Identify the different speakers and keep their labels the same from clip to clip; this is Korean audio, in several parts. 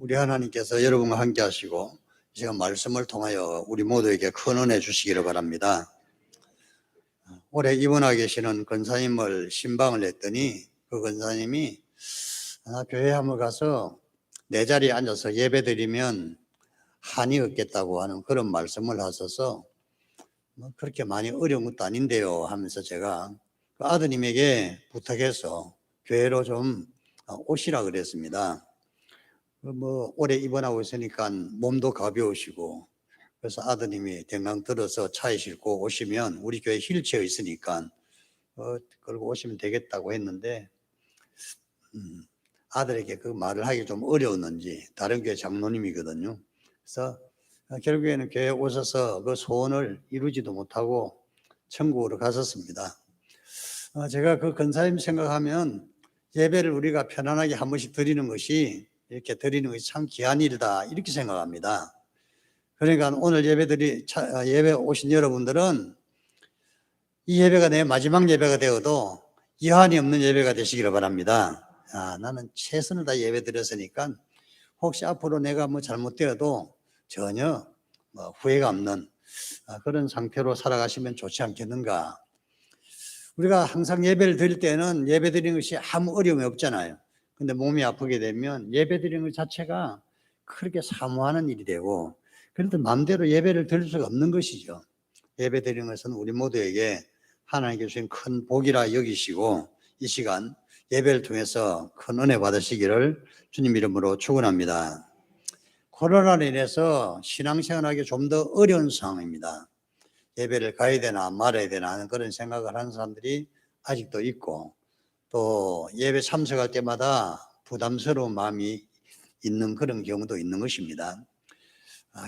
Speaker 1: 우리 하나님께서 여러분과 함께 하시고 이 시간 말씀을 통하여 우리 모두에게 큰 은혜 주시기를 바랍니다. 올해 입원하고 계시는 권사님을 신방을 했더니 그 권사님이 교회 한번 가서 내 자리에 앉아서 예배 드리면 한이 없겠다고 하는 그런 말씀을 하셔서 그렇게 많이 어려운 것도 아닌데요 하면서 제가 그 아드님에게 부탁해서 교회로 좀 오시라 그랬습니다. 올해 입원하고 있으니까 몸도 가벼우시고 그래서 아드님이 댕강 들어서 차에 싣고 오시면 우리 교회 휠체어 있으니까 그러고 오시면 되겠다고 했는데 아들에게 그 말을 하기 좀 어려웠는지 다른 교회 장로님이거든요. 그래서 결국에는 교회에 오셔서 그 소원을 이루지도 못하고 천국으로 가셨습니다. 제가 그 권사님 생각하면 예배를 우리가 편안하게 한 번씩 드리는 것이 이렇게 드리는 것이 참 귀한 일이다 이렇게 생각합니다. 그러니까 오늘 예배 오신 여러분들은 이 예배가 내 마지막 예배가 되어도 여한이 없는 예배가 되시기를 바랍니다. 나는 최선을 다 예배 드렸으니까 혹시 앞으로 내가 잘못되어도 전혀 후회가 없는 그런 상태로 살아가시면 좋지 않겠는가. 우리가 항상 예배를 드릴 때는 예배 드리는 것이 아무 어려움이 없잖아요. 근데 몸이 아프게 되면 예배 드리는 것 자체가 그렇게 사모하는 일이 되고 그런데 마음대로 예배를 드릴 수가 없는 것이죠. 예배 드리는 것은 우리 모두에게 하나님께 주신 큰 복이라 여기시고 이 시간 예배를 통해서 큰 은혜 받으시기를 주님 이름으로 축원합니다. 코로나로 인해서 신앙생활하기 좀 더 어려운 상황입니다. 예배를 가야 되나 말아야 되나 하는 그런 생각을 하는 사람들이 아직도 있고 또 예배 참석할 때마다 부담스러운 마음이 있는 그런 경우도 있는 것입니다.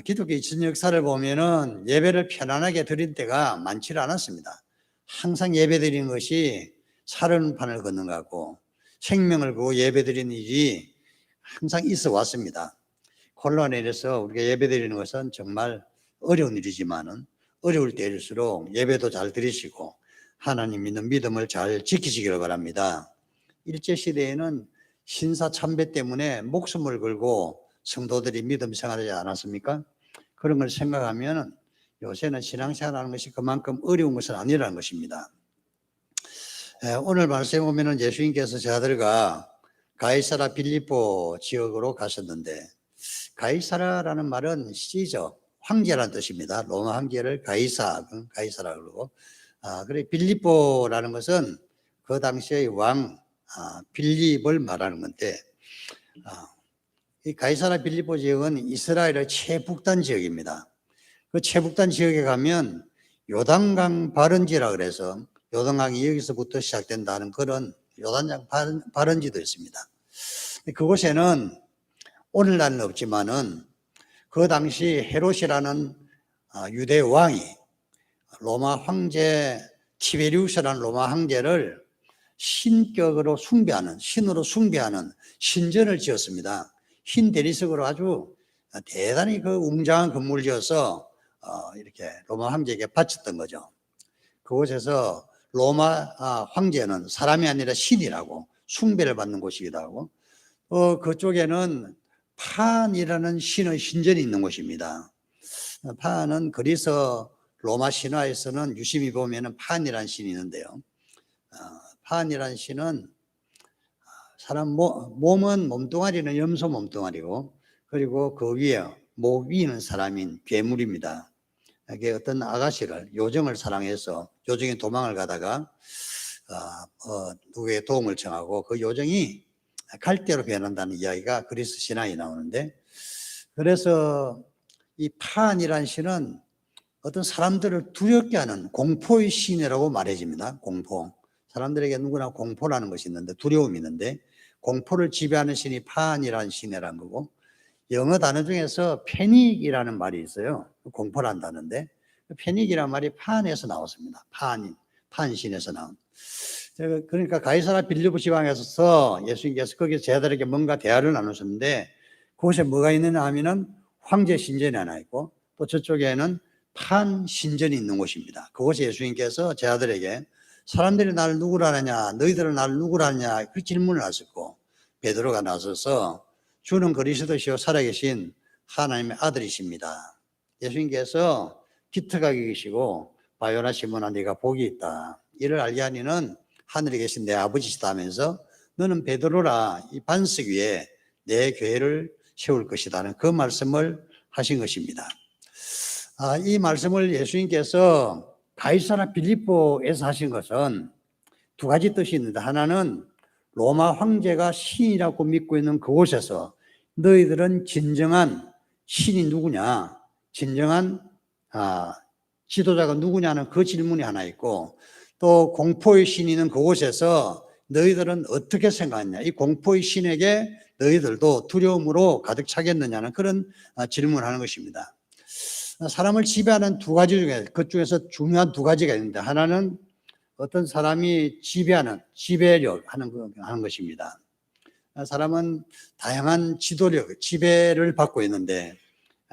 Speaker 1: 기독교 전 역사를 보면은 예배를 편안하게 드린 때가 많지 않았습니다. 항상 예배 드리는 것이 살은판을 걷는 것 같고 생명을 걸고 예배 드리는 일이 항상 있어 왔습니다. 코로나로 인해서 우리가 예배 드리는 것은 정말 어려운 일이지만은 어려울 때일수록 예배도 잘 드리시고 하나님 믿는 믿음을 잘 지키시기를 바랍니다. 일제시대에는 신사참배 때문에 목숨을 걸고 성도들이 믿음 생활하지 않았습니까? 그런 걸 생각하면 요새는 신앙생활하는 것이 그만큼 어려운 것은 아니라는 것입니다. 오늘 말씀에 보면 예수님께서 제 아들과 가이사라 빌립보 지역으로 가셨는데 가이사라라는 말은 시저 황제라는 뜻입니다. 로마 황제를 가이사라 그러고 그래 빌립보라는 것은 그 당시의 왕 빌립을 말하는 건데 이 가이사라 빌립보 지역은 이스라엘의 최북단 지역입니다. 그 최북단 지역에 가면 요단강 발원지라 그래서 요단강이 여기서부터 시작된다는 그런 요단강 발원지도 있습니다. 그곳에는 오늘날은 없지만은 그 당시 헤롯이라는 유대 왕이 로마 황제 티베리우스라는 로마 황제를 신격으로 숭배하는 신으로 숭배하는 신전을 지었습니다. 흰 대리석으로 아주 대단히 그 웅장한 건물을 지어서 이렇게 로마 황제에게 바쳤던 거죠. 그곳에서 로마 황제는 사람이 아니라 신이라고 숭배를 받는 곳이기도 하고 그쪽에는 판이라는 신의 신전이 있는 곳입니다. 판은 그리스 로마 신화에서는 유심히 보면 판이라는 신이 있는데요. 판이라는 신은 사람 몸은 몸뚱아리는 염소 몸뚱아리고 그리고 그 위에 목 위는 사람인 괴물입니다. 이게 어떤 아가씨를 요정을 사랑해서 요정이 도망을 가다가 누구의 도움을 청하고 그 요정이 갈대로 변한다는 이야기가 그리스 신화에 나오는데 그래서 이 판이라는 신은 어떤 사람들을 두렵게 하는 공포의 신이라고 말해집니다. 공포. 사람들에게 누구나 공포라는 것이 있는데 두려움이 있는데 공포를 지배하는 신이 판이라는 신이라는 거고 영어 단어 중에서 패닉이라는 말이 있어요. 공포란 단어인데 패닉이라는 말이 판에서 나왔습니다. 판신에서 나온. 그러니까 가이사라 빌립보 지방에서 예수님께서 거기서 제자들에게 뭔가 대화를 나누셨는데 그곳에 뭐가 있느냐 하면은 황제 신전이 하나 있고 또 저쪽에는 판 신전이 있는 곳입니다. 그곳에 예수님께서 제자들에게 사람들이 나를 누구라 하느냐 너희들은 나를 누구라 하느냐 그 질문을 하셨고 베드로가 나서서 주는 그리스도시요 살아계신 하나님의 아들이십니다. 예수님께서 기특하게 계시고 바요나 시몬아 네가 복이 있다. 이를 알게 하니는 하늘에 계신 내 아버지시다 하면서 너는 베드로라 이 반석 위에 내 교회를 세울 것이다는 그 말씀을 하신 것입니다. 이 말씀을 예수님께서 가이사라 빌립보에서 하신 것은 두 가지 뜻이 있는데, 하나는 로마 황제가 신이라고 믿고 있는 그곳에서 너희들은 진정한 신이 누구냐, 진정한 지도자가 누구냐는 그 질문이 하나 있고, 또 공포의 신이 있는 그곳에서 너희들은 어떻게 생각하냐, 이 공포의 신에게 너희들도 두려움으로 가득 차겠느냐는 그런 질문을 하는 것입니다. 사람을 지배하는 두 가지 중에, 그 중에서 중요한 두 가지가 있는데, 하나는 어떤 사람이 지배력 하는 것입니다. 사람은 다양한 지도력, 지배를 받고 있는데,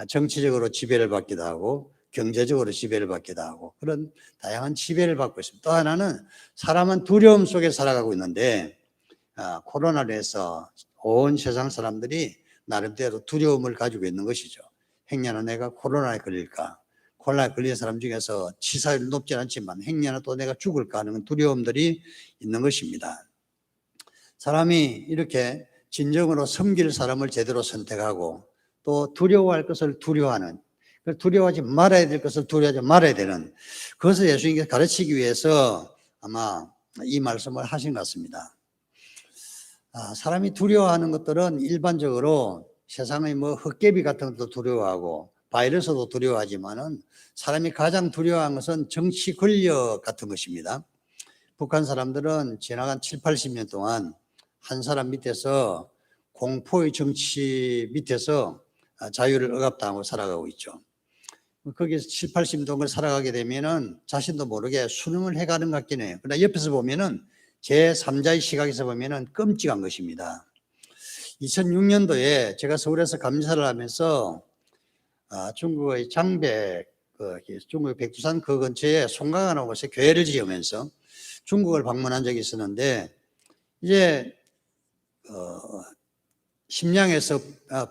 Speaker 1: 정치적으로 지배를 받기도 하고, 경제적으로 지배를 받기도 하고, 그런 다양한 지배를 받고 있습니다. 또 하나는 사람은 두려움 속에 살아가고 있는데, 코로나로 해서 온 세상 사람들이 나름대로 두려움을 가지고 있는 것이죠. 행여나 내가 코로나에 걸릴까? 코로나에 걸린 사람 중에서 치사율 높지 않지만 행여나 또 내가 죽을까 하는 두려움들이 있는 것입니다. 사람이 이렇게 진정으로 섬길 사람을 제대로 선택하고 또 두려워할 것을 두려워하는, 두려워하지 말아야 될 것을 두려워하지 말아야 되는, 그것을 예수님께서 가르치기 위해서 아마 이 말씀을 하신 것 같습니다. 사람이 두려워하는 것들은 일반적으로 세상의 헛개비 같은 것도 두려워하고 바이러스도 두려워하지만은 사람이 가장 두려워하는 것은 정치 권력 같은 것입니다. 북한 사람들은 지나간 7, 80년 동안 한 사람 밑에서 공포의 정치 밑에서 자유를 억압당하고 살아가고 있죠. 거기서 7, 80년 동안 살아가게 되면은 자신도 모르게 순응을 해가는 것 같긴 해요. 그러나 옆에서 보면은 제3자의 시각에서 보면은 끔찍한 것입니다. 2006년도에 제가 서울에서 감사를 하면서 중국의 장백, 중국 백두산 그 근처에 송강이라는 곳에 교회를 지으면서 중국을 방문한 적이 있었는데, 이제 심양에서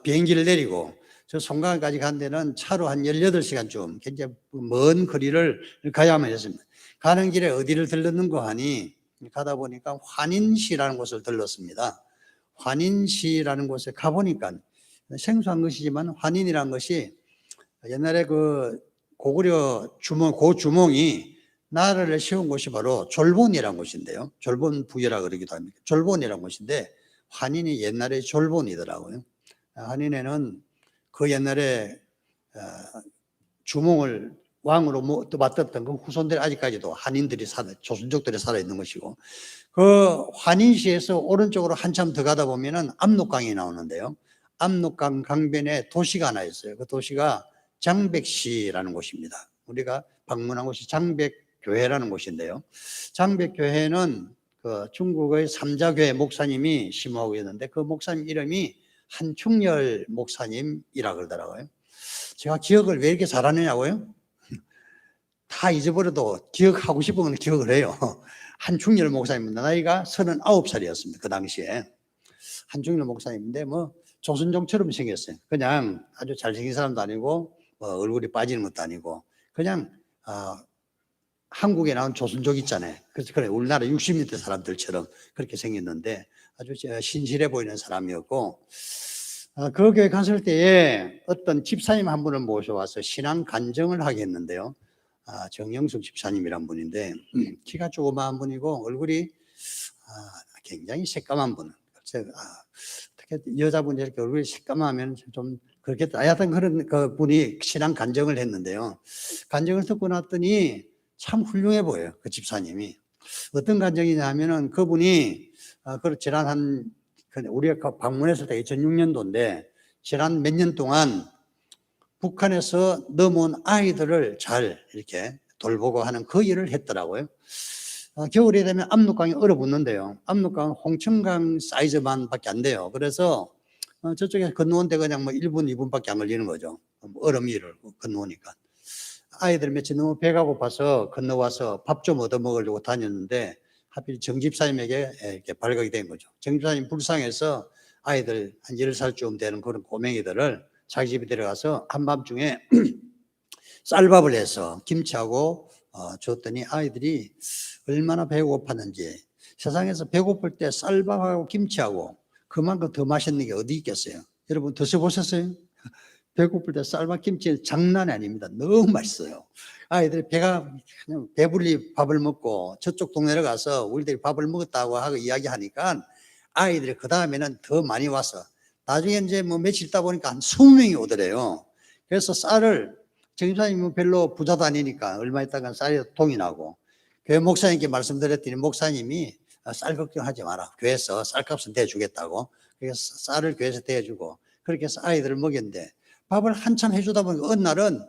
Speaker 1: 비행기를 내리고 저 송강까지 간 데는 차로 한 18시간쯤 굉장히 먼 거리를 가야만 했습니다. 가는 길에 어디를 들렀는가 하니 가다 보니까 환인시라는 곳을 들렀습니다. 환인시라는 곳에 가보니까 생소한 것이지만 환인이라는 것이 옛날에 그 고구려 고주몽이 나라를 세운 곳이 바로 졸본이라는 곳인데요. 졸본 부여라 그러기도 합니다. 졸본이라는 곳인데 환인이 옛날에 졸본이더라고요. 환인에는 그 옛날에 주몽을 왕으로 또 맡았던 그 후손들이 아직까지도 한인들이 조선족들이 살아있는 것이고, 그 환인시에서 오른쪽으로 한참 더 가다 보면은 압록강이 나오는데요. 압록강 강변에 도시가 하나 있어요. 그 도시가 장백시라는 곳입니다. 우리가 방문한 곳이 장백교회라는 곳인데요. 장백교회는 그 중국의 삼자교회 목사님이 심호하고 있는데 그 목사님 이름이 한충렬 목사님이라 그러더라고요. 제가 기억을 왜 이렇게 잘하느냐고요? 다 잊어버려도 기억하고 싶은 건 기억을 해요. 한충렬 목사님, 나이가 39살이었습니다. 그 당시에. 한충렬 목사님인데 조선종처럼 생겼어요. 그냥 아주 잘생긴 사람도 아니고 얼굴이 빠지는 것도 아니고 그냥 한국에 나온 조선족 있잖아요. 그래서 그래 우리나라 60년대 사람들처럼 그렇게 생겼는데 아주 신실해 보이는 사람이었고, 그 교회 갔을 때에 어떤 집사님 한 분을 모셔와서 신앙 간증을 하게 했는데요. 정영숙 집사님이란 분인데 키가 조그마한 분이고 얼굴이 굉장히 새까만 분. 그래서 어떻게 여자분이 이렇게 얼굴이 새까마면 좀 그렇겠다. 하여튼 그런 그 분이 신앙 간증을 했는데요. 간증을 듣고 났더니 참 훌륭해 보여요. 그 집사님이. 어떤 간증이냐 하면은 그분이 지난 우리가 방문했을 때 2006년도인데 지난 몇 년 동안 북한에서 넘어온 아이들을 잘 이렇게 돌보고 하는 그 일을 했더라고요. 겨울이 되면 압록강이 얼어붙는데요. 압록강은 홍천강 사이즈만밖에 안 돼요. 그래서 저쪽에 건너온데 그냥 1분, 2분밖에 안 걸리는 거죠. 얼음 위를 건너오니까. 아이들 며칠 너무 배가 고파서 건너와서 밥 좀 얻어 먹으려고 다녔는데 하필 정 집사님에게 이렇게 발각이 된 거죠. 정 집사님 불쌍해서 아이들 한 10살쯤 되는 그런 꼬맹이들을 자기 집에 데려가서 한밤중에 쌀밥을 해서 김치하고 줬더니 아이들이 얼마나 배고팠는지, 세상에서 배고플 때 쌀밥하고 김치하고 그만큼 더 맛있는 게 어디 있겠어요? 여러분 드셔보셨어요? 배고플 때 쌀밥 김치 장난이 아닙니다. 너무 맛있어요. 아이들이 배가 그냥 배불리 밥을 먹고 저쪽 동네로 가서 우리들이 밥을 먹었다고 하고 이야기하니까 아이들이 그 다음에는 더 많이 와서 나중에 이제 뭐 며칠 있다 보니까 한 20명이 오더래요. 그래서 쌀을 정집사님은 별로 부자도 아니니까 얼마 있다가 쌀이 동이 나고, 교회 목사님께 말씀드렸더니 목사님이 쌀 걱정하지 마라, 교회에서 쌀값은 대주겠다고. 그래서 쌀을 교회에서 대주고 그렇게 해서 아이들을 먹였는데, 밥을 한참 해주다 보니까 어느 날은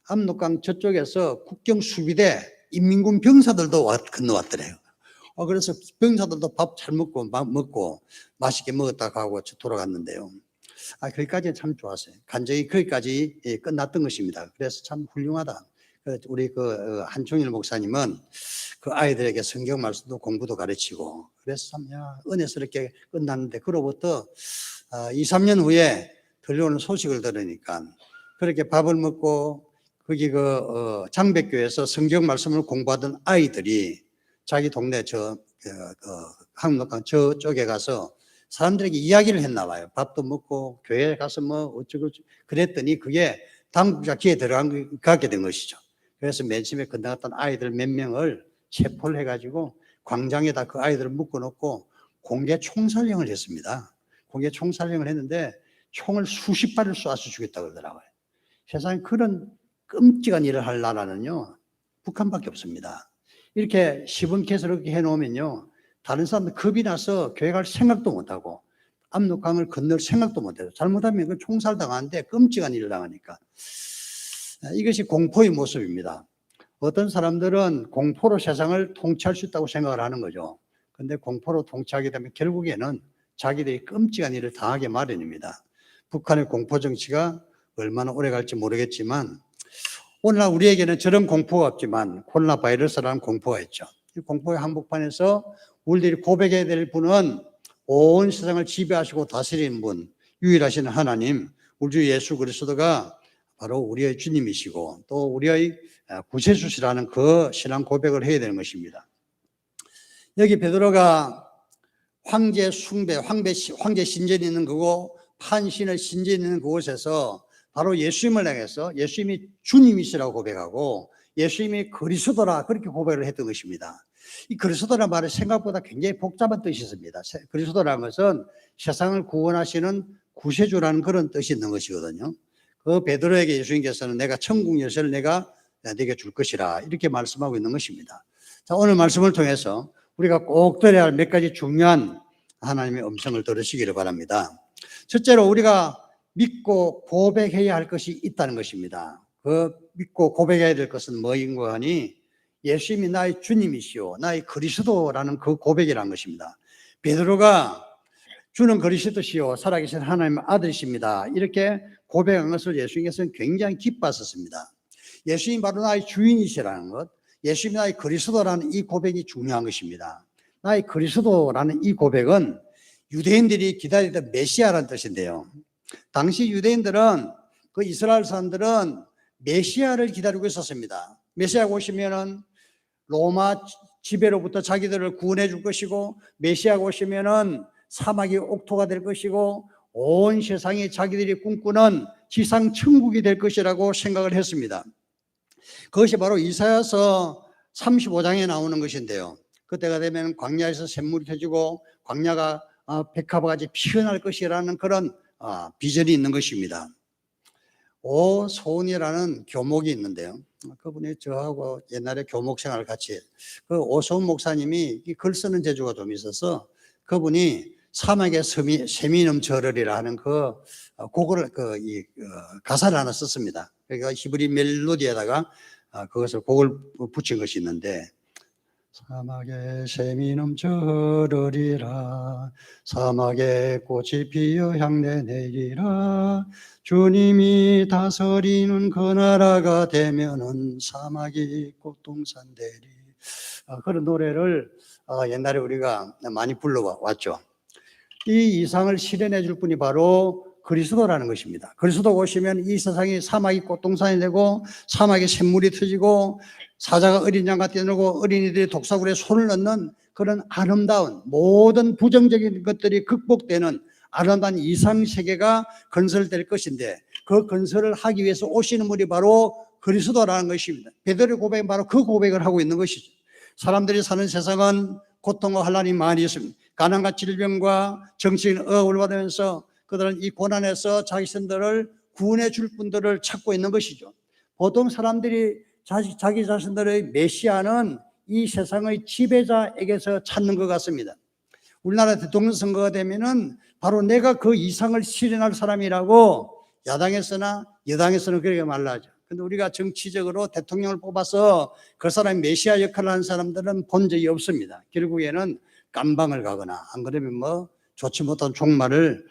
Speaker 1: 압록강 저쪽에서 국경 수비대 인민군 병사들도 건너왔더래요. 그래서 병사들도 밥 잘 먹고 맛있게 먹었다고 하고 돌아갔는데요. 거기까지 참 좋았어요. 간증이 거기까지 끝났던 것입니다. 그래서 참 훌륭하다. 우리 한총일 목사님은 그 아이들에게 성경 말씀도 공부도 가르치고, 그래서 참 은혜스럽게 끝났는데, 그로부터 2, 3년 후에 들려오는 소식을 들으니까 그렇게 밥을 먹고 거기 장백교에서 성경 말씀을 공부하던 아이들이 자기 동네 항목강 저쪽에 가서 사람들에게 이야기를 했나 봐요. 밥도 먹고 교회에 가서 뭐 어쩌고 그랬더니 그게 당국자키에 들어가게 된 것이죠. 그래서 맨 처음에 건너갔던 아이들 몇 명을 체포를 해가지고 광장에다 그 아이들을 묶어놓고 공개 총살령을 했습니다. 공개 총살령을 했는데 총을 수십 발을 쏴서 죽였다고 그러더라고요. 세상에 그런 끔찍한 일을 할 나라는요, 북한밖에 없습니다. 이렇게 시범캐스럽게 해놓으면요, 다른 사람들 겁이 나서 교회 갈 생각도 못하고 압록강을 건널 생각도 못해요. 잘못하면 그 총살 당하는데 끔찍한 일을 당하니까. 이것이 공포의 모습입니다. 어떤 사람들은 공포로 세상을 통치할 수 있다고 생각을 하는 거죠. 근데 공포로 통치하게 되면 결국에는 자기들이 끔찍한 일을 당하게 마련입니다. 북한의 공포 정치가 얼마나 오래 갈지 모르겠지만, 오늘날 우리에게는 저런 공포가 없지만 코로나 바이러스라는 공포가 있죠. 이 공포의 한복판에서 우리들이 고백해야 될 분은 온 세상을 지배하시고 다스리는 분, 유일하신 하나님, 우리 주 예수 그리스도가 바로 우리의 주님이시고 또 우리의 구세주시라는 그 신앙 고백을 해야 되는 것입니다. 여기 베드로가 황제 숭배, 황제 신전이 있는 그곳, 판신의 신전이 있는 그곳에서 바로 예수님을 향해서 예수님이 주님이시라고 고백하고 예수님이 그리스도라 그렇게 고백을 했던 것입니다. 이 그리스도라는 말은 생각보다 굉장히 복잡한 뜻이 있습니다. 그리스도라는 것은 세상을 구원하시는 구세주라는 그런 뜻이 있는 것이거든요. 그 베드로에게 예수님께서는 내가 천국 열쇠를 내가 네게 줄 것이라 이렇게 말씀하고 있는 것입니다. 자, 오늘 말씀을 통해서 우리가 꼭 들어야 할 몇 가지 중요한 하나님의 음성을 들으시기를 바랍니다. 첫째로 우리가 믿고 고백해야 할 것이 있다는 것입니다. 그 믿고 고백해야 될 것은 뭐인가 하니 예수님이 나의 주님이시오, 나의 그리스도라는 그 고백이라는 것입니다. 베드로가 주는 그리스도시오, 살아계신 하나님의 아들이십니다, 이렇게 고백한 것을 예수님께서는 굉장히 기뻐하셨습니다. 예수님이 바로 나의 주인이시라는 것, 예수님이 나의 그리스도라는 이 고백이 중요한 것입니다. 나의 그리스도라는 이 고백은 유대인들이 기다리던 메시아라는 뜻인데요, 당시 유대인들은, 그 이스라엘 사람들은 메시아를 기다리고 있었습니다. 메시아가 오시면은 로마 지배로부터 자기들을 구원해 줄 것이고, 메시아가 오시면은 사막이 옥토가 될 것이고, 온 세상이 자기들이 꿈꾸는 지상 천국이 될 것이라고 생각을 했습니다. 그것이 바로 이사야서 35장에 나오는 것인데요, 그때가 되면 광야에서 샘물이 터지고 광야가 백합같이 피어날 것이라는 그런 비전이 있는 것입니다. 오소은이라는 교목이 있는데요, 그분이 저하고 옛날에 교목 생활을 같이, 그 오소은 목사님이 글 쓰는 재주가 좀 있어서 그분이 사막에 샘이 넘쳐흐르리라 하는 곡을 가사를 하나 썼습니다. 그러니까 히브리 멜로디에다가 그것을 곡을 붙인 것이 있는데, 사막에 샘이 넘쳐 흐르리라, 사막에 꽃이 피어 향내 내리라, 주님이 다스리는 그 나라가 되면은 사막이 꽃동산 되리. 그런 노래를 옛날에 우리가 많이 불러왔죠. 이 이상을 실현해 줄 분이 바로 그리스도라는 것입니다. 그리스도 오시면 이 세상이 사막이 꽃동산이 되고 사막에 샘물이 터지고 사자가 어린 양과 뛰어놀고 어린이들이 독사굴에 손을 넣는 그런 아름다운 모든 부정적인 것들이 극복되는 아름다운 이상세계가 건설될 것인데, 그 건설을 하기 위해서 오시는 분이 바로 그리스도라는 것입니다. 베드로의 고백은 바로 그 고백을 하고 있는 것이죠. 사람들이 사는 세상은 고통과 환난이 많이 있습니다. 가난과 질병과 정치인 억압을 받으면서 그들은 이 고난에서 자기 자신들을 구원해 줄 분들을 찾고 있는 것이죠. 보통 사람들이 자기 자신들의 메시아는 이 세상의 지배자에게서 찾는 것 같습니다. 우리나라 대통령 선거가 되면은 바로 내가 그 이상을 실현할 사람이라고 야당에서나 여당에서는 그렇게 말하죠. 근데 우리가 정치적으로 대통령을 뽑아서 그 사람이 메시아 역할을 하는 사람들은 본 적이 없습니다. 결국에는 깜방을 가거나 안 그러면 뭐 좋지 못한 종말을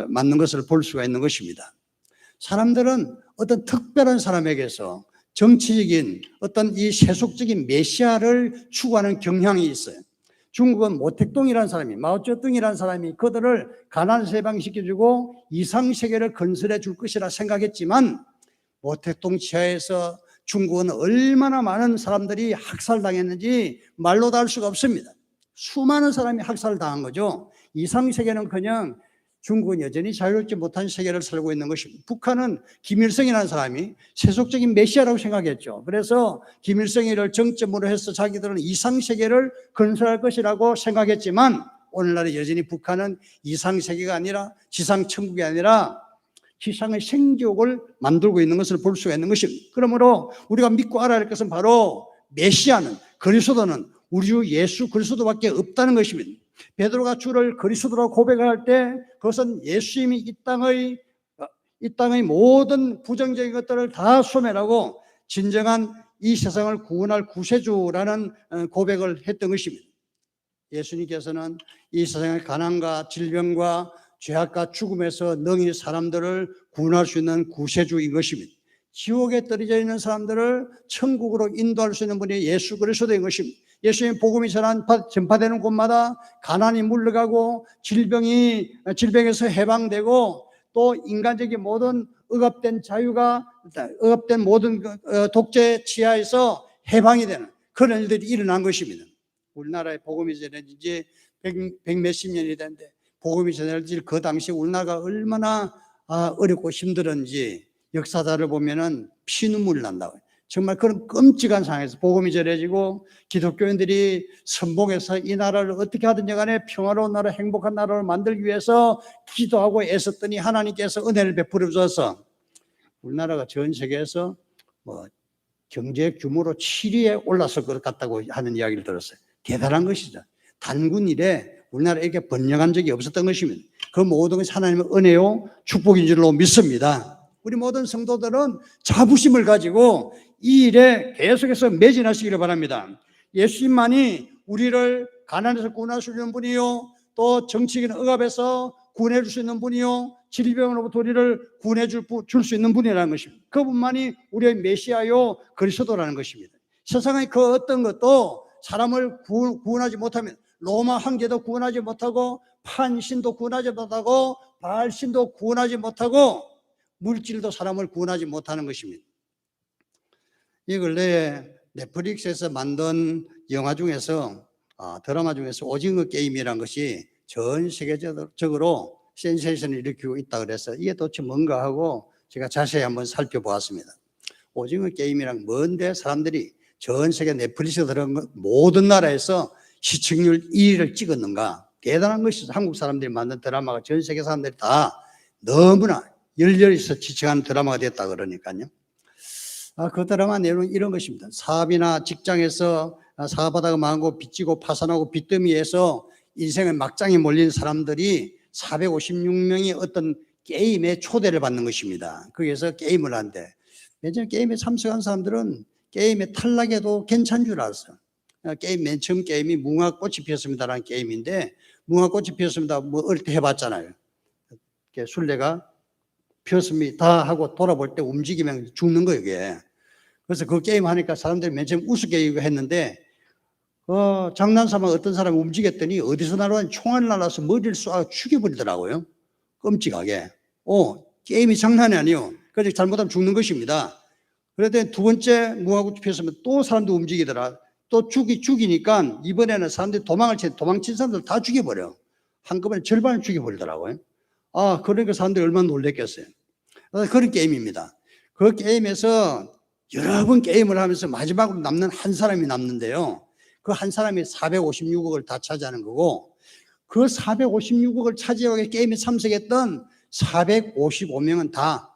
Speaker 1: 맞는 것을 볼 수가 있는 것입니다. 사람들은 어떤 특별한 사람에게서 정치적인 어떤 이 세속적인 메시아를 추구하는 경향이 있어요. 중국은 모택동이라는 사람이, 마오쩌둥이라는 사람이 그들을 가난에서 해방시켜주고 이상세계를 건설해 줄 것이라 생각했지만, 모택동 지하에서 중국은 얼마나 많은 사람들이 학살당했는지 말로 다 할 수가 없습니다. 수많은 사람이 학살당한 거죠. 이상세계는커녕 중국은 여전히 자유롭지 못한 세계를 살고 있는 것입니다. 북한은 김일성이라는 사람이 세속적인 메시아라고 생각했죠. 그래서 김일성이를 정점으로 해서 자기들은 이상세계를 건설할 것이라고 생각했지만, 오늘날에 여전히 북한은 이상세계가 아니라 지상천국이 아니라 지상의 생지옥을 만들고 있는 것을 볼 수가 있는 것입니다. 그러므로 우리가 믿고 알아야 할 것은 바로 메시아는, 그리스도는 우리 주 예수 그리스도밖에 없다는 것입니다. 베드로가 주를 그리스도라고 고백할 때 그것은 예수님이 이 땅의 모든 부정적인 것들을 다 소멸하고 진정한 이 세상을 구원할 구세주라는 고백을 했던 것입니다. 예수님께서는 이 세상의 가난과 질병과 죄악과 죽음에서 능히 사람들을 구원할 수 있는 구세주인 것입니다. 지옥에 떨어져 있는 사람들을 천국으로 인도할 수 있는 분이 예수 그리스도인 것입니다. 예수님 복음이 전파되는 곳마다 가난이 물러가고 질병에서 해방되고 또 인간적인 모든 억압된 모든 독재 지하에서 해방이 되는 그런 일들이 일어난 것입니다. 우리나라에 복음이 전해진 지 백몇십 년이 됐는데, 복음이 전해질 그 당시 우리나라가 얼마나 어렵고 힘들었는지 역사자를 보면은 피눈물이 난다고요. 정말 그런 끔찍한 상황에서 복음이 전해지고 기독교인들이 선봉해서 이 나라를 어떻게 하든지 간에 평화로운 나라, 행복한 나라를 만들기 위해서 기도하고 애썼더니 하나님께서 은혜를 베풀어 주셔서 우리나라가 전 세계에서 뭐 경제 규모로 7위에 올랐을 것 같다고 하는 이야기를 들었어요. 대단한 것이죠. 단군 이래 우리나라에게 번영한 적이 없었던 것입니다. 그 모든 것이 하나님의 은혜요 축복인 줄로 믿습니다. 우리 모든 성도들은 자부심을 가지고 이 일에 계속해서 매진하시기를 바랍니다. 예수님만이 우리를 가난에서 구원할 수 있는 분이요, 또 정치적인 억압에서 구원해 줄 수 있는 분이요, 질병으로부터 우리를 구원해 줄 수 있는 분이라는 것입니다. 그분만이 우리의 메시아요 그리스도라는 것입니다. 세상의 그 어떤 것도 사람을 구원하지 못하면, 로마 황제도 구원하지 못하고 판신도 구원하지 못하고 바알신도 구원하지 못하고 물질도 사람을 구원하지 못하는 것입니다. 이 근래에 넷플릭스에서 만든 영화 중에서 드라마 중에서 오징어 게임이라는 것이 전 세계적으로 센세이션을 일으키고 있다 그래서 이게 도대체 뭔가 하고 제가 자세히 한번 살펴보았습니다. 오징어 게임이란 뭔데 사람들이 전 세계 넷플릭스에 들어간 모든 나라에서 시청률 1위를 찍었는가? 대단한 것이죠. 한국 사람들이 만든 드라마가 전 세계 사람들이 다 너무나 열렬히 시청하는 드라마가 됐다 그러니까요. 그 드라마 내용은 이런 것입니다. 사업이나 직장에서 사업하다가 망하고 빚지고 파산하고 빚더미에서 인생의 막장에 몰린 사람들이 456명이 어떤 게임에 초대를 받는 것입니다. 거기에서 게임을 하는데 맨 처음 게임에 참석한 사람들은 게임에 탈락해도 괜찮은 줄 알았어요. 게임 맨 처음 게임이 무궁화꽃이 피었습니다라는 게임인데, 무궁화꽃이 피었습니다 뭐 어릴 때 해봤잖아요. 술래가 피었습니다 하고 돌아볼 때 움직이면 죽는 거예요 이게. 그래서 그 게임 하니까 사람들이 맨 처음 우습게 했는데 장난삼아 어떤 사람이 움직였더니 어디서 날아온 총알을 날아서 머리를 쏴 죽여버리더라고요. 끔찍하게. 게임이 장난이 아니에요. 그래서 잘못하면 죽는 것입니다. 그랬더니 두 번째 무화과 폈으면 또 사람도 움직이더라. 또 죽이니까 이번에는 사람들이 도망친 사람들 다 죽여버려. 한꺼번에 절반을 죽여버리더라고요. 그러니까 사람들이 얼마나 놀랬겠어요. 그런 게임입니다. 그 게임에서 여러 번 게임을 하면서 마지막으로 남는 한 사람이 남는데요. 그 한 사람이 456억을 다 차지하는 거고, 그 456억을 차지하기 위해 게임에 참석했던 455명은 다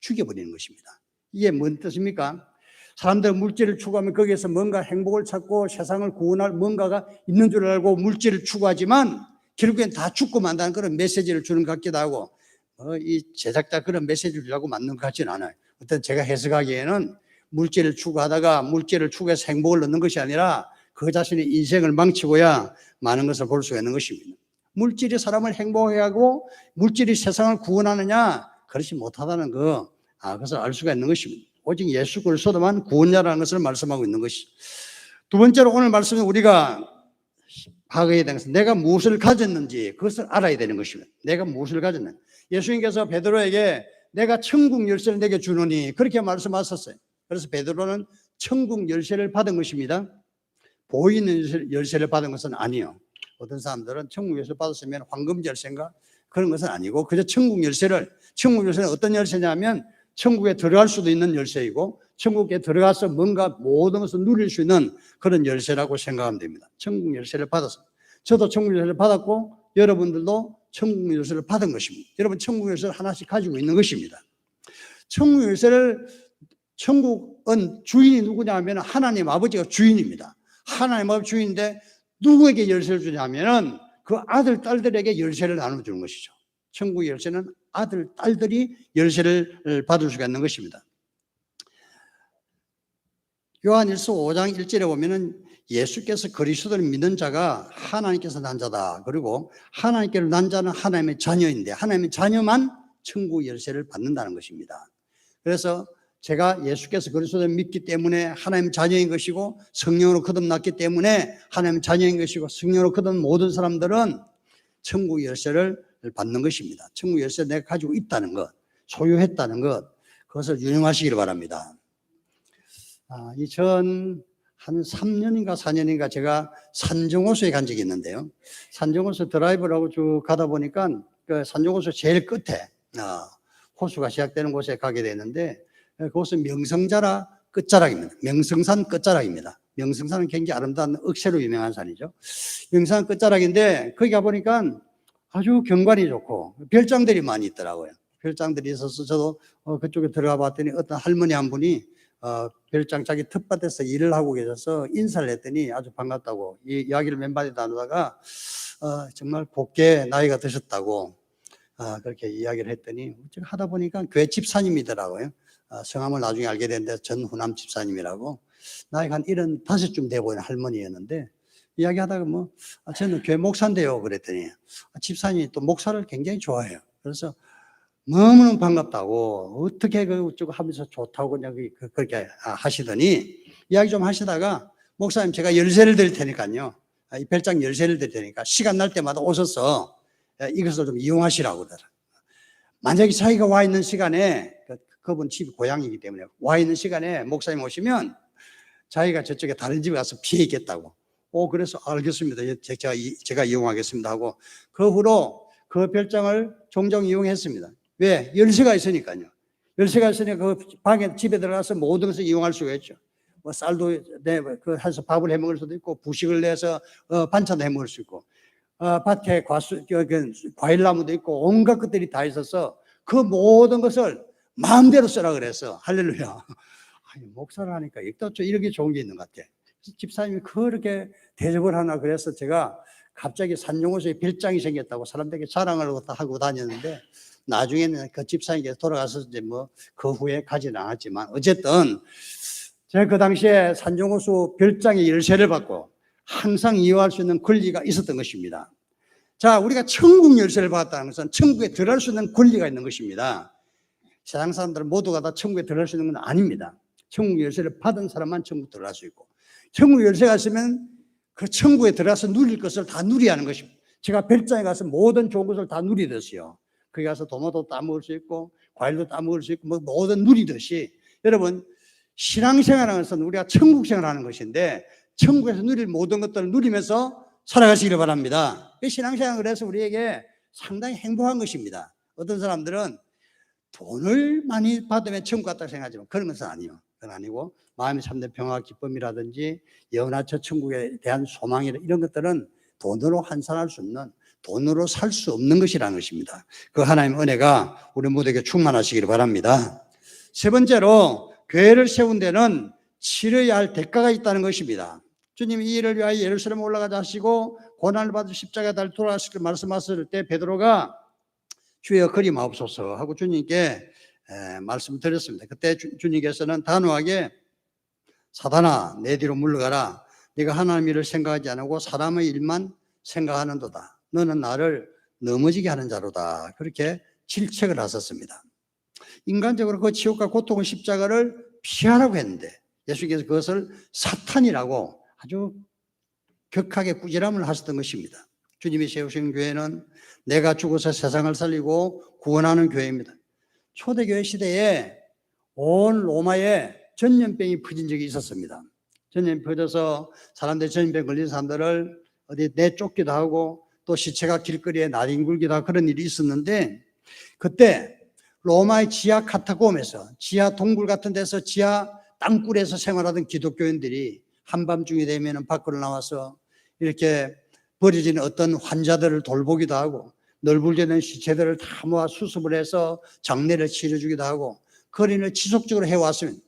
Speaker 1: 죽여버리는 것입니다. 이게 뭔 뜻입니까? 사람들은 물질을 추구하면 거기에서 뭔가 행복을 찾고 세상을 구원할 뭔가가 있는 줄 알고 물질을 추구하지만 결국엔 다 죽고 만다는 그런 메시지를 주는 것 같기도 하고, 이 제작자 그런 메시지를 주려고 만든 것 같지는 않아요. 어떤 제가 해석하기에는 물질을 추구하다가 물질을 추구해서 행복을 얻는 것이 아니라 그 자신의 인생을 망치고야 많은 것을 볼 수가 있는 것입니다. 물질이 사람을 행복하게 하고 물질이 세상을 구원하느냐? 그렇지 못하다는 그것을 알 수가 있는 것입니다. 오직 예수 그리스도만 구원자라는 것을 말씀하고 있는 것이죠. 두 번째로 오늘 말씀은 우리가 파악해야 되는 것은 내가 무엇을 가졌는지 그것을 알아야 되는 것입니다. 내가 무엇을 가졌는지. 예수님께서 베드로에게 내가 천국 열쇠를 내게 주노니 그렇게 말씀하셨어요. 그래서 베드로는 천국 열쇠를 받은 것입니다. 보이는 열쇠를 받은 것은 아니에요. 어떤 사람들은 천국 열쇠를 받았으면 황금 열쇠인가? 그런 것은 아니고 그저 천국 열쇠는 어떤 열쇠냐면 천국에 들어갈 수도 있는 열쇠이고 천국에 들어가서 뭔가 모든 것을 누릴 수 있는 그런 열쇠라고 생각하면 됩니다. 천국 열쇠를 받았습니다. 저도 천국 열쇠를 받았고 여러분들도 천국 열쇠를 받은 것입니다. 여러분 천국 열쇠를 하나씩 가지고 있는 것입니다. 천국 열쇠를 천국은 주인이 누구냐 하면 하나님 아버지가 주인입니다. 하나님 아버지 주인인데 누구에게 열쇠를 주냐면은 그 아들, 딸들에게 열쇠를 나눠주는 것이죠. 천국 열쇠는 아들, 딸들이 열쇠를 받을 수가 있는 것입니다. 요한일서 5장 1절에 보면은 예수께서 그리스도를 믿는 자가 하나님께서 난 자다. 그리고 하나님께로 난 자는 하나님의 자녀인데 하나님의 자녀만 천국 열쇠를 받는다는 것입니다. 그래서 제가 예수께서 그리스도를 믿기 때문에 하나님 자녀인 것이고 성령으로 거듭났기 때문에 하나님 자녀인 것이고 성령으로 거듭난 모든 사람들은 천국 열쇠를 받는 것입니다. 천국 열쇠를 내가 가지고 있다는 것, 소유했다는 것, 그것을 유념하시기를 바랍니다. 한 3년인가 4년인가 제가 산정호수에 간 적이 있는데요. 산정호수 드라이브를 하고 쭉 가다 보니까 그 산정호수 제일 끝에 호수가 시작되는 곳에 가게 되는데 그곳은 명성자라 끝자락입니다. 명성산 끝자락입니다. 명성산은 굉장히 아름다운 억새로 유명한 산이죠. 명성산 끝자락인데 거기 가보니까 아주 경관이 좋고 별장들이 많이 있더라고요. 별장들이 있어서 저도 그쪽에 들어가 봤더니 어떤 할머니 한 분이 별장 자기 텃밭에서 일을 하고 계셔서 인사를 했더니 아주 반갑다고 이 이야기를 몇 마디 나누다가 정말 곱게 나이가 드셨다고 그렇게 이야기를 했더니 하다 보니까 교회 집사님이더라고요. 성함을 나중에 알게 됐는데 전후남 집사님이라고 나이가 한 75쯤 돼 보이는 할머니였는데 이야기하다가 저는 교회 목사인데요 그랬더니 집사님이 또 목사를 굉장히 좋아해요. 그래서 너무너무 반갑다고 어떻게 그쪽 하면서 좋다고 그냥 그렇게 하시더니 이야기 좀 하시다가 목사님 제가 열쇠를 드릴 테니까요. 이 별장 열쇠를 드릴 테니까 시간 날 때마다 오셔서 이것을 좀 이용하시라고 그러더라고요. 만약에 자기가 와 있는 시간에 그분 집이 고향이기 때문에 와 있는 시간에 목사님 오시면 자기가 저쪽에 다른 집에 가서 피해 있겠다고. 그래서 알겠습니다. 제가 이용하겠습니다 하고 그 후로 그 별장을 종종 이용했습니다. 왜? 열쇠가 있으니까요. 열쇠가 있으니까 그 방에 집에 들어가서 모든 것을 이용할 수가 있죠. 쌀도 해서 밥을 해 먹을 수도 있고 부식을 내서 반찬도 해 먹을 수 있고 밭에 과일나무도 있고 온갖 것들이 다 있어서 그 모든 것을 마음대로 쓰라 그랬어. 할렐루야. 목사를 하니까 이렇게 좋은 게 있는 것 같아. 집사님이 그렇게 대접을 하나 그래서 제가 갑자기 산정호수에 별장이 생겼다고 사람들에게 자랑을 하고 다녔는데 나중에는 그 집사님께서 돌아가서 이제 그 후에 가지는 않았지만 어쨌든 제가 그 당시에 산정호수 별장의 열쇠를 받고 항상 이용할 수 있는 권리가 있었던 것입니다. 자, 우리가 천국 열쇠를 받았다는 것은 천국에 들어갈 수 있는 권리가 있는 것입니다. 세상 사람들은 모두가 다 천국에 들어갈 수 있는 건 아닙니다. 천국 열쇠를 받은 사람만 천국 들어갈 수 있고 천국 열쇠가 있으면 그 천국에 들어가서 누릴 것을 다 누리야 하는 것입니다. 제가 별장에 가서 모든 좋은 것을 다 누리듯이요. 거기 가서 도마도 따먹을 수 있고 과일도 따먹을 수 있고 뭐 모든 누리듯이 여러분 신앙생활하는 것은 우리가 천국 생활하는 것인데 천국에서 누릴 모든 것들을 누리면서 살아가시기를 바랍니다. 신앙생활은 그래서 우리에게 상당히 행복한 것입니다. 어떤 사람들은 돈을 많이 받으면 천국 같다고 생각하지만 그런 것은 아니에요. 그건 아니고 마음이 참된 평화 기쁨이라든지 영원한 저 천국에 대한 소망이나 이런 것들은 돈으로 환산할 수 없는, 돈으로 살 수 없는 것이라는 것입니다. 그 하나님의 은혜가 우리 모두에게 충만하시기를 바랍니다. 세 번째로 교회를 세운 데는 치러야 할 대가가 있다는 것입니다. 주님이 이 일을 위하여 예루살렘에 올라가자 하시고 고난을 받으 십자가에 달려 돌아가시길 말씀하실 때 베드로가 주여 그리 마옵소서 하고 주님께 말씀을 드렸습니다. 그때 주님께서는 단호하게 사단아 내 뒤로 물러가라. 네가 하나님 일을 생각하지 않고 사람의 일만 생각하는도다. 너는 나를 넘어지게 하는 자로다. 그렇게 질책을 하셨습니다. 인간적으로 그 지옥과 고통의 십자가를 피하라고 했는데 예수께서 그것을 사탄이라고 아주 격하게 꾸지람을 하셨던 것입니다. 주님이 세우신 교회는 내가 죽어서 세상을 살리고 구원하는 교회입니다. 초대교회 시대에 온 로마에 전염병이 퍼진 적이 있었습니다. 전염병이 퍼져서 사람들이 전염병 걸린 사람들을 어디 내쫓기도 하고 또 시체가 길거리에 나뒹굴기도 하고 그런 일이 있었는데 그때 로마의 지하 카타콤에서 지하 동굴 같은 데서 지하 땅굴에서 생활하던 기독교인들이 한밤중이 되면 밖으로 나와서 이렇게 버려진 어떤 환자들을 돌보기도 하고 널브러진 시체들을 다 모아 수습을 해서 장례를 치러주기도 하고 그런 일을 지속적으로 해왔습니다.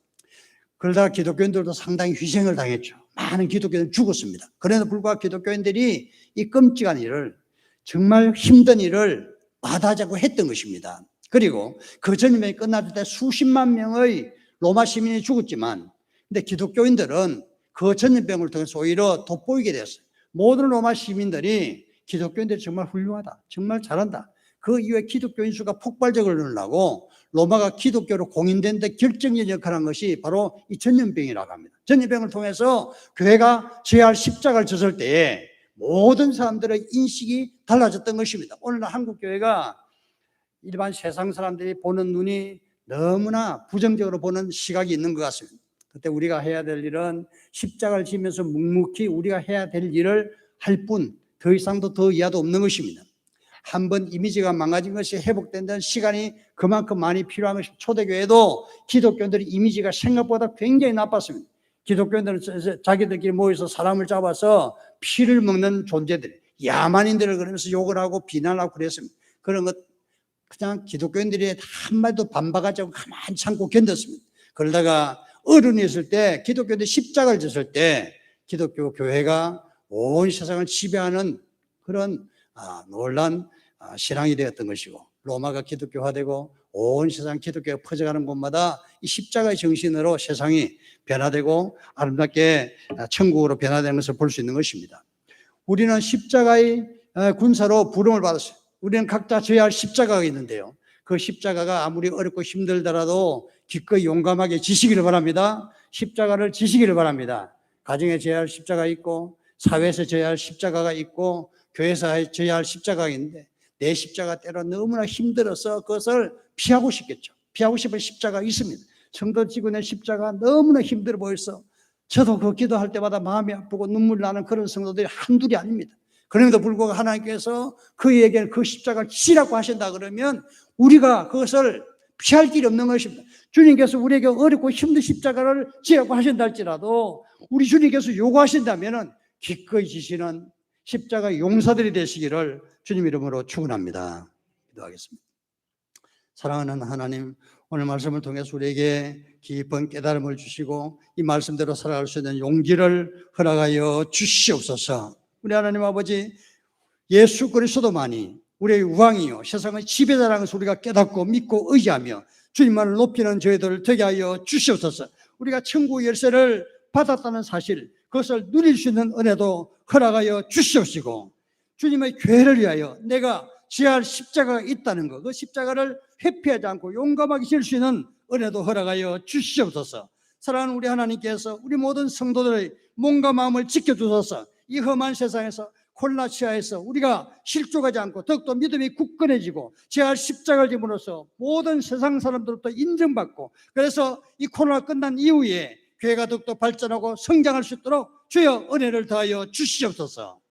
Speaker 1: 그러다가 기독교인들도 상당히 희생을 당했죠. 많은 기독교인들이 죽었습니다. 그래도 불구하고 기독교인들이 이 끔찍한 일을 정말 힘든 일을 마다하자고 했던 것입니다. 그리고 그 전염병이 끝났을 때 수십만 명의 로마 시민이 죽었지만 근데 기독교인들은 그 전염병을 통해서 오히려 돋보이게 되었어요. 모든 로마 시민들이 기독교인들이 정말 훌륭하다, 정말 잘한다. 그 이후에 기독교인 수가 폭발적으로 늘어나고 로마가 기독교로 공인된 데 결정적인 역할을 한 것이 바로 이 전염병이라고 합니다. 전염병을 통해서 교회가 져야 할 십자가를 졌을 때에 모든 사람들의 인식이 달라졌던 것입니다. 오늘날 한국 교회가 일반 세상 사람들이 보는 눈이 너무나 부정적으로 보는 시각이 있는 것 같습니다. 그때 우리가 해야 될 일은 십자가를 지면서 묵묵히 우리가 해야 될 일을 할 뿐 더 이상도 더 이하도 없는 것입니다. 한번 이미지가 망가진 것이 회복된 데는 시간이 그만큼 많이 필요한 것입니다. 초대교회도 기독교인들의 이미지가 생각보다 굉장히 나빴습니다. 기독교인들은 자기들끼리 모여서 사람을 잡아서 피를 먹는 존재들, 야만인들을 그러면서 욕을 하고 비난하고 그랬습니다. 그런 것 그냥 기독교인들이 한마디도 반박하지 않고 가만히 참고 견뎠습니다. 그러다가 어른이 있을 때 기독교인들이 십자가를 졌을 때 기독교 교회가 온 세상을 지배하는 그런 놀란 신앙이 되었던 것이고 로마가 기독교화되고 온 세상 기독교가 퍼져가는 곳마다 이 십자가의 정신으로 세상이 변화되고 아름답게 천국으로 변화되는 것을 볼 수 있는 것입니다. 우리는 십자가의 군사로 부름을 받았어요. 우리는 각자 져야 할 십자가가 있는데요. 그 십자가가 아무리 어렵고 힘들더라도 기꺼이 용감하게 지시기를 바랍니다. 십자가를 지시기를 바랍니다. 가정에 져야 할 십자가 있고 사회에서 져야 할 십자가가 있고 교회에서 져야 할 십자가가 있는데 내 십자가 때로 너무나 힘들어서 그것을 피하고 싶겠죠. 피하고 싶은 십자가가 있습니다. 성도 지고 내 십자가 너무나 힘들어 보여서 저도 그 기도할 때마다 마음이 아프고 눈물 나는 그런 성도들이 한둘이 아닙니다. 그럼에도 불구하고 하나님께서 그에게 그 십자가를 지라고 하신다 그러면 우리가 그것을 피할 길이 없는 것입니다. 주님께서 우리에게 어렵고 힘든 십자가를 지라고 하신다 할지라도 우리 주님께서 요구하신다면 기꺼이 지시는 십자가 용사들이 되시기를 주님 이름으로 축원합니다. 기도하겠습니다. 사랑하는 하나님, 오늘 말씀을 통해서 우리에게 깊은 깨달음을 주시고 이 말씀대로 살아갈 수 있는 용기를 허락하여 주시옵소서. 우리 하나님 아버지, 예수 그리스도만이 우리의 우왕이요 세상의 지배자라는 것을 우리가 깨닫고 믿고 의지하며 주님만을 높이는 저희들을 되게 하여 주시옵소서. 우리가 천국 열쇠를 받았다는 사실, 그것을 누릴 수 있는 은혜도 허락하여 주시옵시고 주님의 교회를 위하여 내가 지어야 할 십자가가 있다는 것, 그 십자가를 회피하지 않고 용감하게 질 수 있는 은혜도 허락하여 주시옵소서. 사랑하는 우리 하나님께서 우리 모든 성도들의 몸과 마음을 지켜주셔서 이 험한 세상에서 코로나 치하에서 우리가 실족하지 않고 더욱더 믿음이 굳건해지고 제할 십자가를 짐으로써 모든 세상 사람들로부터 인정받고, 그래서 이 코로나 끝난 이후에 교회가 더욱더 발전하고 성장할 수 있도록 주여 은혜를 더하여 주시옵소서.